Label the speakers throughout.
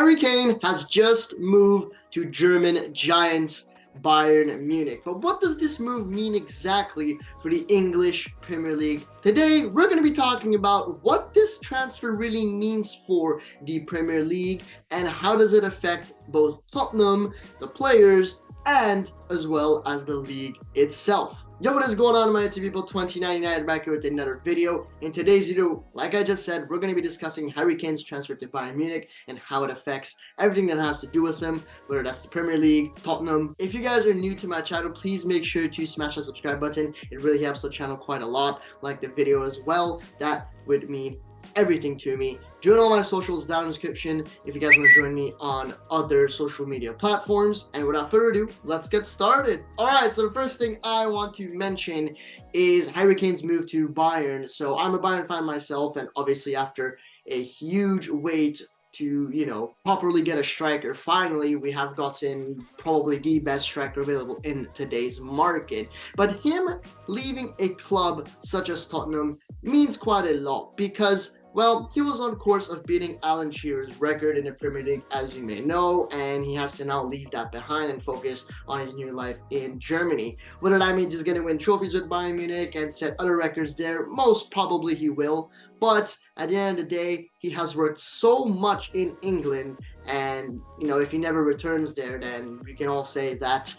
Speaker 1: Harry Kane has just moved to German giants Bayern Munich. But what does this move mean exactly for the English Premier League? Today, we're going to be talking about what this transfer really means for the Premier League and how does it affect both Tottenham, the players, and as well as the league itself. Yo, what is going on, my people? 2099 back here with another video. In today's video, like I just said, we're going to be discussing Harry Kane's transfer to Bayern Munich and how it affects everything that has to do with him, whether that's the Premier League, Tottenham. If you guys are new to my channel, please make sure to smash that subscribe button. It really helps the channel quite a lot. Like the video as well. That would mean everything to me. Join all my socials down in the description if you guys want to join me on other social media platforms. And without further ado, let's get started. Alright, so the first thing I want to mention is Harry Kane's move to Bayern. So I'm a Bayern fan myself, and obviously after a huge wait to, properly get a striker, finally we have gotten probably the best striker available in today's market. But him leaving a club such as Tottenham means quite a lot because, well, he was on course of beating Alan Shearer's record in the Premier League, as you may know, and he has to now leave that behind and focus on his new life in Germany. Whether that means he's going to win trophies with Bayern Munich and set other records there, most probably he will. But at the end of the day, he has worked so much in England, and, if he never returns there, then we can all say that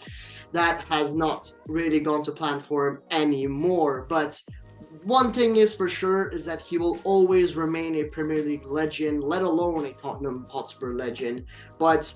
Speaker 1: that has not really gone to plan for him anymore. But one thing is for sure is that he will always remain a Premier League legend, let alone a Tottenham Hotspur legend. But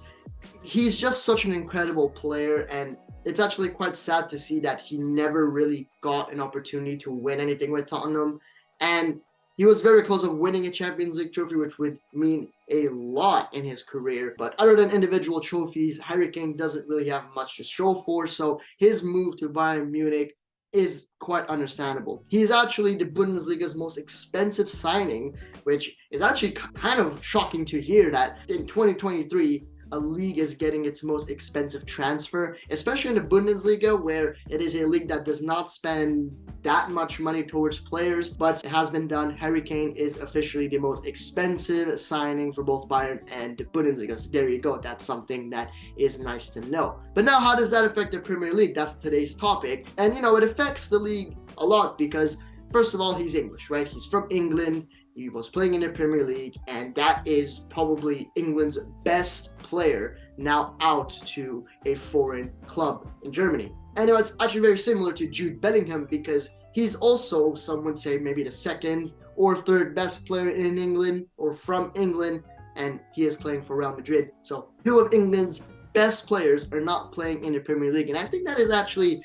Speaker 1: he's just such an incredible player, and it's actually quite sad to see that he never really got an opportunity to win anything with Tottenham. And he was very close of winning a Champions League trophy, which would mean a lot in his career. But other than individual trophies, Harry Kane doesn't really have much to show for. So his move to Bayern Munich is quite understandable. He's actually the Bundesliga's most expensive signing, which is actually kind of shocking to hear that in 2023 a league is getting its most expensive transfer, especially in the Bundesliga, where it is a league that does not spend that much money towards players, but it has been done. Harry Kane is officially the most expensive signing for both Bayern and the Bundesliga. So there you go. That's something that is nice to know. But now, how does that affect the Premier League? That's today's topic. And, it affects the league a lot because, first of all, he's English, right? He's from England. He was playing in the Premier League, and that is probably England's best player now out to a foreign club in Germany. And it's actually very similar to Jude Bellingham because he's also, some would say, maybe the second or third best player in England or from England, and he is playing for Real Madrid. So two of England's best players are not playing in the Premier League, and I think that is actually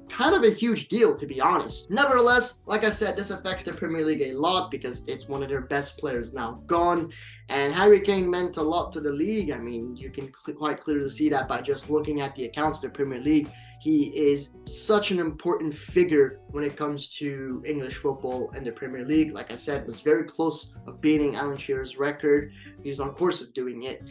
Speaker 1: kind of a huge deal, to be honest. Nevertheless, like I said, this affects the Premier League a lot because it's one of their best players now gone, and Harry Kane meant a lot to the league. I mean, you can quite clearly see that by just looking at the accounts of the Premier League. He is such an important figure when it comes to English football and the Premier League. Like I said, was very close of beating Alan Shearer's record. He's on course of doing it.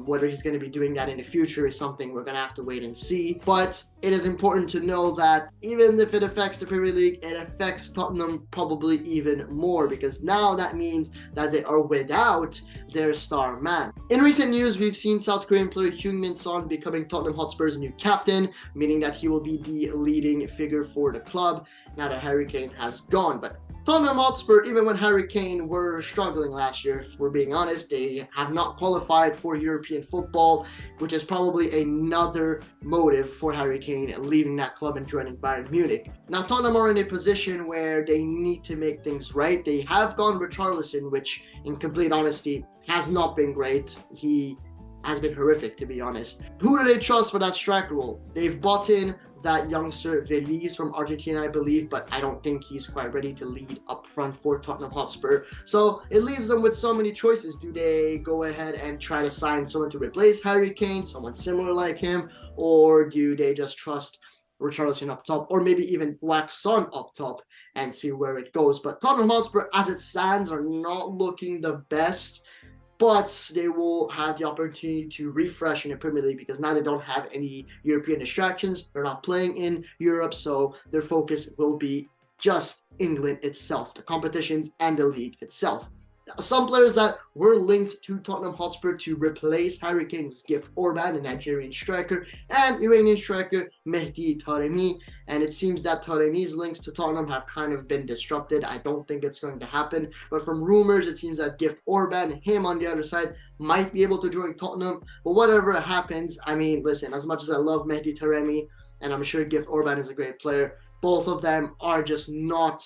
Speaker 1: Whether he's going to be doing that in the future is something we're going to have to wait and see. But it is important to know that even if it affects the Premier League, it affects Tottenham probably even more, because now that means that they are without their star man. In recent news, we've seen South Korean player Heung-min Son becoming Tottenham Hotspur's new captain, meaning that he will be the leading figure for the club now that Harry Kane has gone. But Tottenham Hotspur, even when Harry Kane were struggling last year, if we're being honest, they have not qualified for European football, which is probably another motive for Harry Kane leaving that club and joining Bayern Munich. Now, Tottenham are in a position where they need to make things right. They have gone with Richarlison, which, in complete honesty, has not been great. He has been horrific, to be honest. Who do they trust for that striker role? They've bought in that youngster Veliz from Argentina, I believe, but I don't think he's quite ready to lead up front for Tottenham Hotspur. So it leaves them with so many choices. Do they go ahead and try to sign someone to replace Harry Kane, someone similar like him, or do they just trust Richarlison up top, or maybe even whack Son up top and see where it goes? But Tottenham Hotspur, as it stands, are not looking the best, but they will have the opportunity to refresh in the Premier League because now they don't have any European distractions. They're not playing in Europe, so their focus will be just England itself, the competitions and the league itself. Some players that were linked to Tottenham Hotspur to replace Harry Kane was Gift Orban, a Nigerian striker, and Iranian striker Mehdi Taremi. And it seems that Taremi's links to Tottenham have kind of been disrupted. I don't think it's going to happen. But from rumors, it seems that Gift Orban, him on the other side, might be able to join Tottenham. But whatever happens, I mean, listen, as much as I love Mehdi Taremi, and I'm sure Gift Orban is a great player, both of them are just not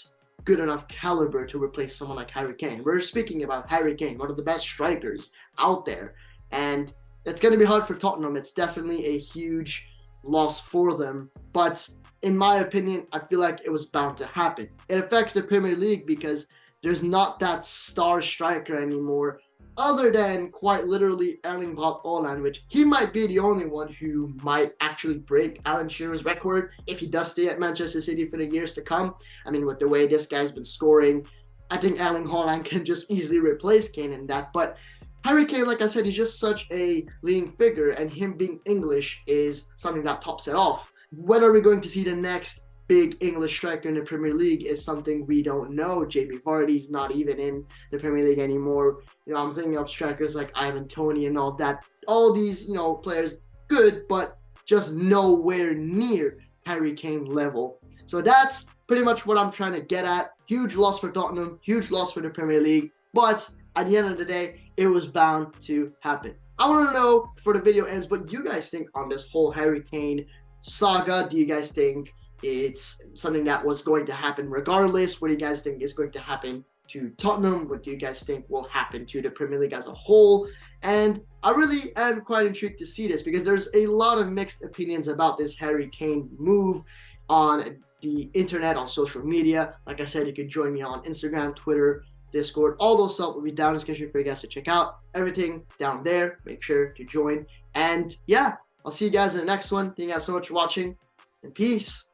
Speaker 1: good enough caliber to replace someone like Harry Kane. We're speaking about Harry Kane, one of the best strikers out there, and it's going to be hard for Tottenham. It's definitely a huge loss for them, but in my opinion, I feel like it was bound to happen. It affects the Premier League because there's not that star striker anymore, other than quite literally Erling Braut Haaland, which he might be the only one who might actually break Alan Shearer's record if he does stay at Manchester City for the years to come. I mean, with the way this guy's been scoring, I think Erling Haaland can just easily replace Kane in that. But Harry Kane, like I said, he's just such a leading figure, and him being English is something that tops it off. When are we going to see the next big English striker in the Premier League is something we don't know. Jamie Vardy's not even in the Premier League anymore. You know, I'm thinking of strikers like Ivan Toney and all that. All these, you know, players good, but just nowhere near Harry Kane level. So that's pretty much what I'm trying to get at. Huge loss for Tottenham, huge loss for the Premier League, but at the end of the day, it was bound to happen. I want to know, before the video ends, what you guys think on this whole Harry Kane saga. Do you guys think it's something that was going to happen regardless? What do you guys think is going to happen to Tottenham? What do you guys think will happen to the Premier League as a whole? And I really am quite intrigued to see this because there's a lot of mixed opinions about this Harry Kane move on the internet, on social media. Like I said, you can join me on Instagram, Twitter, Discord. All those stuff will be down in the description for you guys to check out. Everything down there. Make sure to join. And yeah, I'll see you guys in the next one. Thank you guys so much for watching, and peace.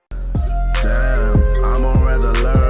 Speaker 2: Damn, I'm on red alert.